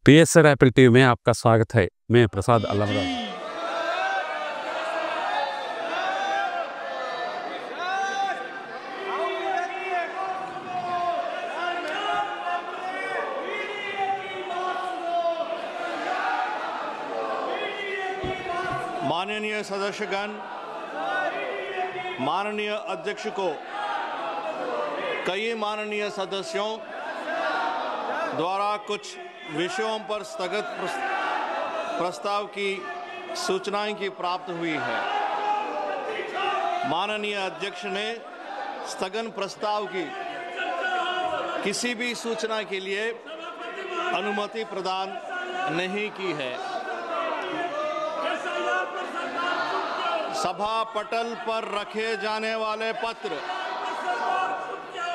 PSR Apple TV में आपका स्वागत है। मैं प्रसाद अल्लामरा। माननीय सदस्यगण, माननीय अध्यक्ष को कई माननीय सदस्यों द्वारा कुछ विषयों पर स्थगित प्रस्ताव की सूचनाएं की प्राप्त हुई है। माननीय अध्यक्ष ने स्थगन प्रस्ताव की किसी भी सूचना के लिए अनुमति प्रदान नहीं की है। सभा पटल पर रखे जाने वाले पत्र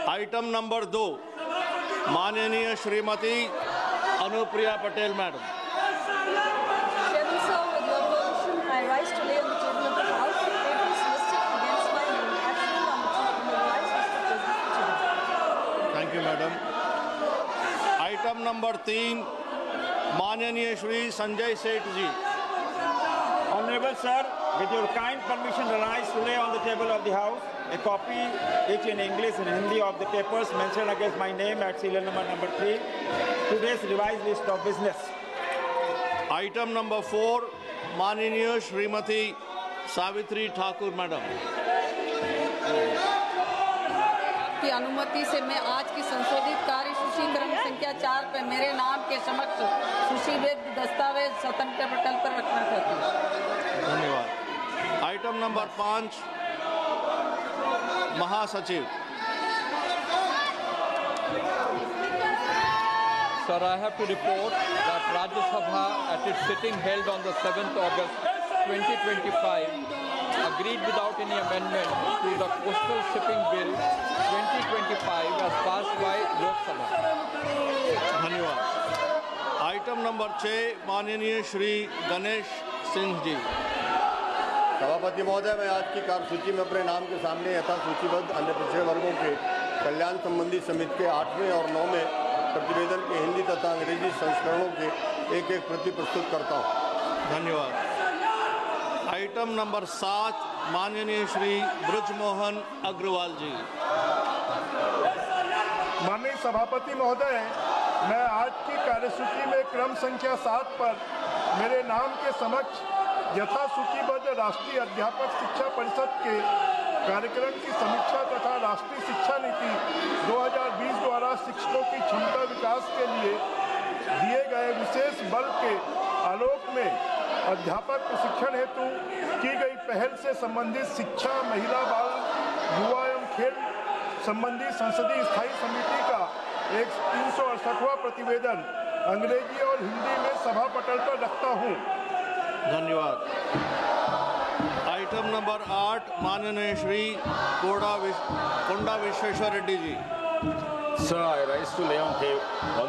आइटम नंबर 2, माननीय Shrimati Anupriya Patel madam. Thank you madam. Item number 3, माननीय श्री संजय सेठ जी। Honorable sir, with your kind permission, rise to lay on the table of the House a copy, each in English and Hindi, of the papers mentioned against my name at serial number 3, today's revised list of business. Item number 4, माननीय Shrimati Savitri Thakur madam की अनुमति से मैं आज की संशोधित कार्यसूची क्रम संख्या 4 पर मेरे नाम के समक्ष सूचीबद्ध दस्तावेज स्वतंत्र पटल पर रखना चाहती हूँ। धन्यवाद। आइटम नंबर 5, महासचिव। Sir, I have to report that Rajya Sabha at its sitting held on the 7th August 2025 agreed without any amendment to the Coastal Shipping Bill 2025 as passed by Lok Sabha. धन्यवाद। Item number 6, माननीय श्री गणेश सिंह जी। सभापति महोदय, मैं आज की कार्यसूची में अपने नाम के सामने यथा सूचीबद्ध अन्य पिछड़े वर्गों के कल्याण संबंधी समिति के 8वें और 9वें प्रतिवेदन के हिंदी तथा अंग्रेजी संस्करणों के एक प्रति प्रस्तुत करता हूँ। धन्यवाद। आइटम नंबर 7, माननीय श्री ब्रजमोहन अग्रवाल जी। माननीय सभापति महोदय, मैं आज की कार्यसूची में क्रम संख्या 7 पर मेरे नाम के समक्ष यथा सूचीबद्ध राष्ट्रीय अध्यापक शिक्षा परिषद के कार्यक्रम की समीक्षा तथा राष्ट्रीय शिक्षा नीति 2020 द्वारा शिक्षकों की क्षमता विकास के लिए दिए गए विशेष बल के आलोक में अध्यापक प्रशिक्षण हेतु की गई पहल से संबंधित शिक्षा, महिला, बाल, युवा एवं खेल संबंधी संसदीय स्थायी समिति का एक 368वां प्रतिवेदन अंग्रेजी और हिंदी में सभा पटल पर रखता हूँ। धन्यवाद। आइटम नंबर 8, माननीय श्री कोंडा Vishweshwar Reddy ji. Sir, I rise to lay on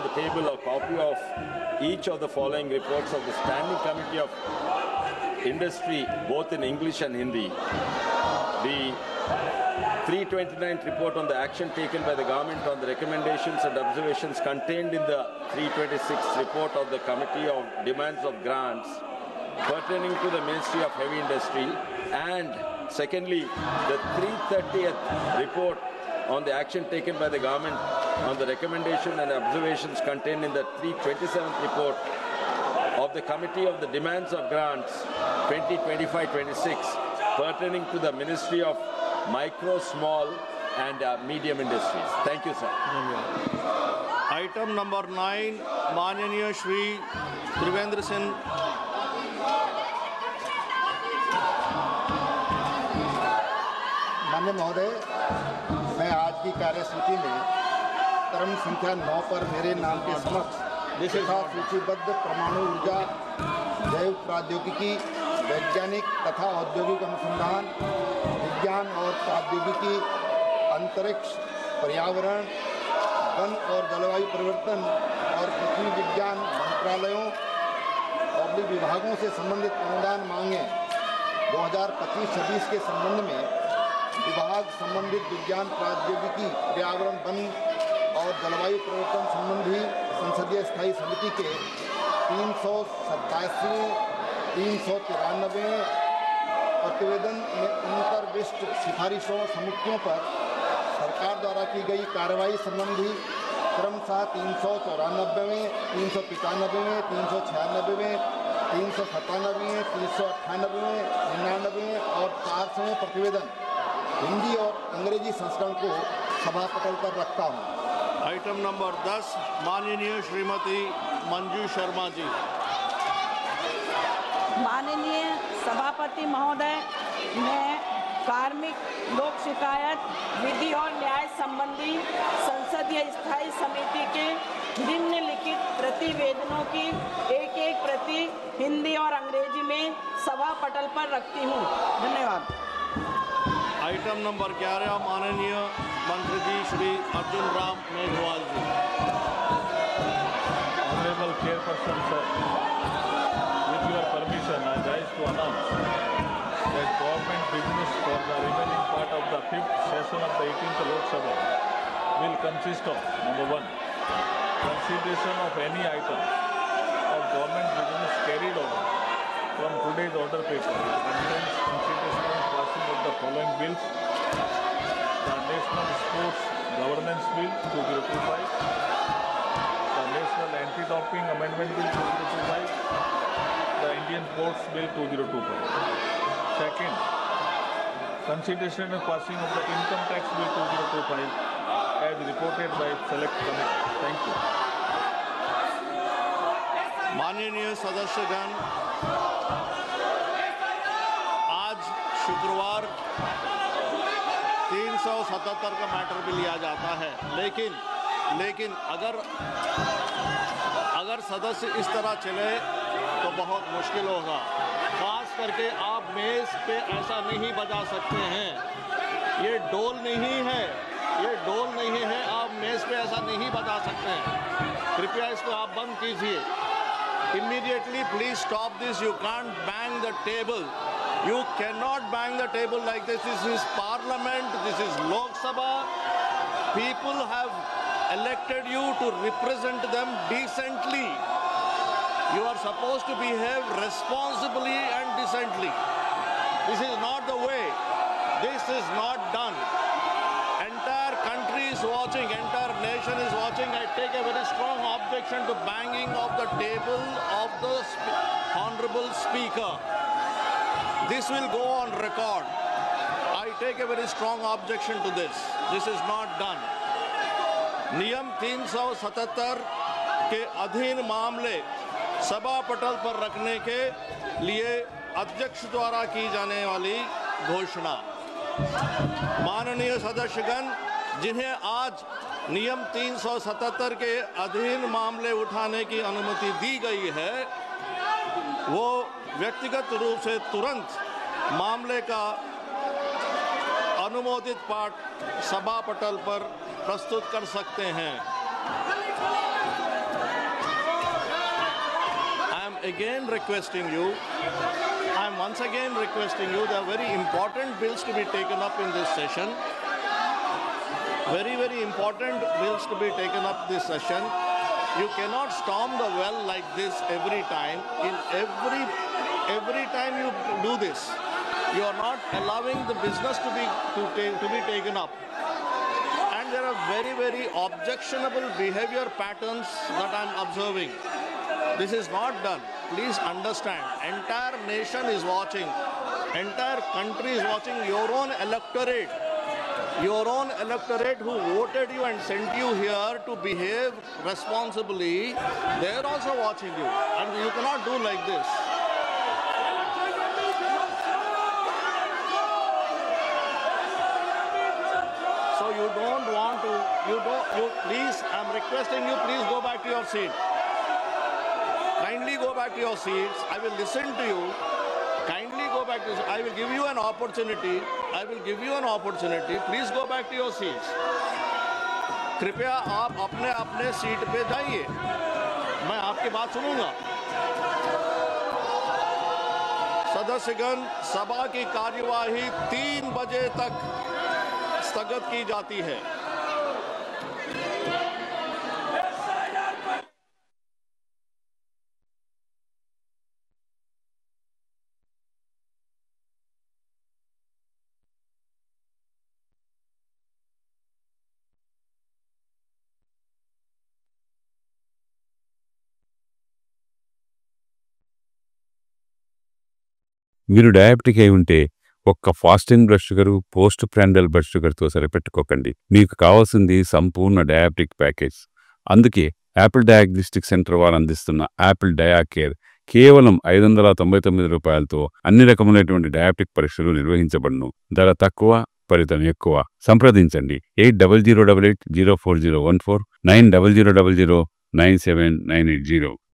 the table a copy of each of the following reports of the Standing Committee of Industry, both in English and Hindi. The 329th report on the action taken by the government on the recommendations and observations contained in the 326th report of the Committee of Demands of Grants pertaining to the Ministry of Heavy Industry, and secondly, the 330th report on the action taken by the government on the recommendation and observations contained in the 327th report of the Committee of the Demands of Grants 2025-26 pertaining to the Ministry of Micro, Small and Medium Industries. Thank you, sir. Item number 9, माननीय श्री त्रिवेंद्र सिंह। माननीय महोदय, मैं आज की कार्यसूची में क्रम संख्या 9 पर मेरे नाम के समक्ष तथा सूचीबद्ध परमाणु ऊर्जा, जैव प्रौद्योगिकी, वैज्ञानिक तथा औद्योगिक अनुसंधान, विज्ञान और प्रौद्योगिकी, अंतरिक्ष, पर्यावरण, वन और जलवायु परिवर्तन और पृथ्वी विज्ञान मंत्रालयों और विभागों से संबंधित अनुदान मांगे 2025-26 के संबंध में विभाग संबंधित विज्ञान, प्रौद्योगिकी, पर्यावरण, वन और जलवायु परिवर्तन संबंधी संसदीय स्थायी समिति के 387वें, 393वें प्रतिवेदन में अंतर्विष्ट सिफारिशों समितियों पर सरकार द्वारा की गई कार्रवाई संबंधी क्रमशः 394वें, 395वें, 396वें, 397वें, 398वें, 99वें और 400वें प्रतिवेदन हिंदी और अंग्रेजी संस्करण को सभा पटल पर रखता हूँ। आइटम नंबर 10 माननीय श्रीमती मंजू शर्मा जी। माननीय सभापति महोदय, मैं कार्मिक लोक शिकायत विधि और न्याय संबंधी संसदीय स्थायी समिति के निम्नलिखित प्रतिवेदनों की एक एक प्रति हिंदी और अंग्रेजी में सभा पटल पर रखती हूँ। धन्यवाद। आइटम नंबर 11 माननीय मंत्री जी श्री अर्जुन राम मेघवाल जी। Honorable Chairperson sir, with your permission, I rise to announce that government business for the remaining part of the 5th session of the 18th Lok Sabha will consist of number 1, consideration of any item of government business carried over from today's order paper. It contains consideration and passing of the following bills: the National Sports Governance Bill 2025, the National Anti-Doping Amendment Bill 2025, the Indian Ports Bill 2025. Second, consideration and passing of the Income Tax Bill 2025 as reported by Select Committee. Thank you. माननीय सदस्यगण, आज शुक्रवार 377 का matter भी लिया जाता है, लेकिन अगर सदस्य इस तरह चले तो बहुत मुश्किल होगा। खास करके आप मेज पे ऐसा नहीं बजा सकते हैं, ये डोल नहीं है, आप मेज पे ऐसा नहीं बजा सकते हैं। कृपया इसको आप बंद कीजिए। Immediately, please stop this. You can't bang the table. You cannot bang the table like this. This is Parliament. This is Lok Sabha. People have elected you to represent them decently. You are supposed to behave responsibly and decently. This is not the way. This is not done. Entire country is watching, entire nation is watching. I take a very strong objection to banging of the table of the Honorable Speaker. This will go on record. I take a very strong objection to this. This is not done. नियम 377 के अधीन मामले सभा पटल पर रखने के लिए अध्यक्ष द्वारा की जाने वाली घोषणा। माननीय सदस्यगण, जिन्हें आज नियम 377 के अधीन मामले उठाने की अनुमति दी गई है, वो व्यक्तिगत रूप से तुरंत मामले का अनुमोदित पाठ सभा पटल पर प्रस्तुत कर सकते हैं। I am once again requesting you, there are very important bills to be taken up in this session. Very, very important bills to be taken up this session. You cannot storm the well like this every time. In every time you do this, you are not allowing the business to be taken up. And there are very, very objectionable behavior patterns that I am observing. This is not done. Please understand, entire nation is watching, entire country is watching, your own electorate who voted you and sent you here to behave responsibly, they are also watching you, and you cannot do like this. So you don't want to, please, I'm requesting you, please go back to your seat. Kindly go back to your seats. I will listen to you. Kindly go back to. I will give you an opportunity. Please go back to your seats. कृपया आप अपने अपने seat पे जाइए. मैं आपकी बात सुनूंगा. सदस्यगण, सभा की कार्यवाही 3 बजे तक स्थगित की जाती है. మీరు డయాబెటిక్ అయి ఉంటే ఒక్క fasting blood sugar, post prandial blood షుగర్తో సరిపెట్టుకోకండి. మీకు కావాల్సింది సంపూర్ణ డయాబెటిక్ ప్యాకేజ్. అందుకే యాపిల్ డయాగ్నోస్టిక్ సెంటర్ వారు అందిస్తున్న యాపిల్ డయా కేర్ కేవలం 599 రూపాయలతో అన్ని రకములైనటువంటి డయాబెటిక్ పరీక్షలు నిర్వహించబడును. ధర తక్కువ, ఫలితం ఎక్కువ. సంప్రదించండి 8008804014 9000009790.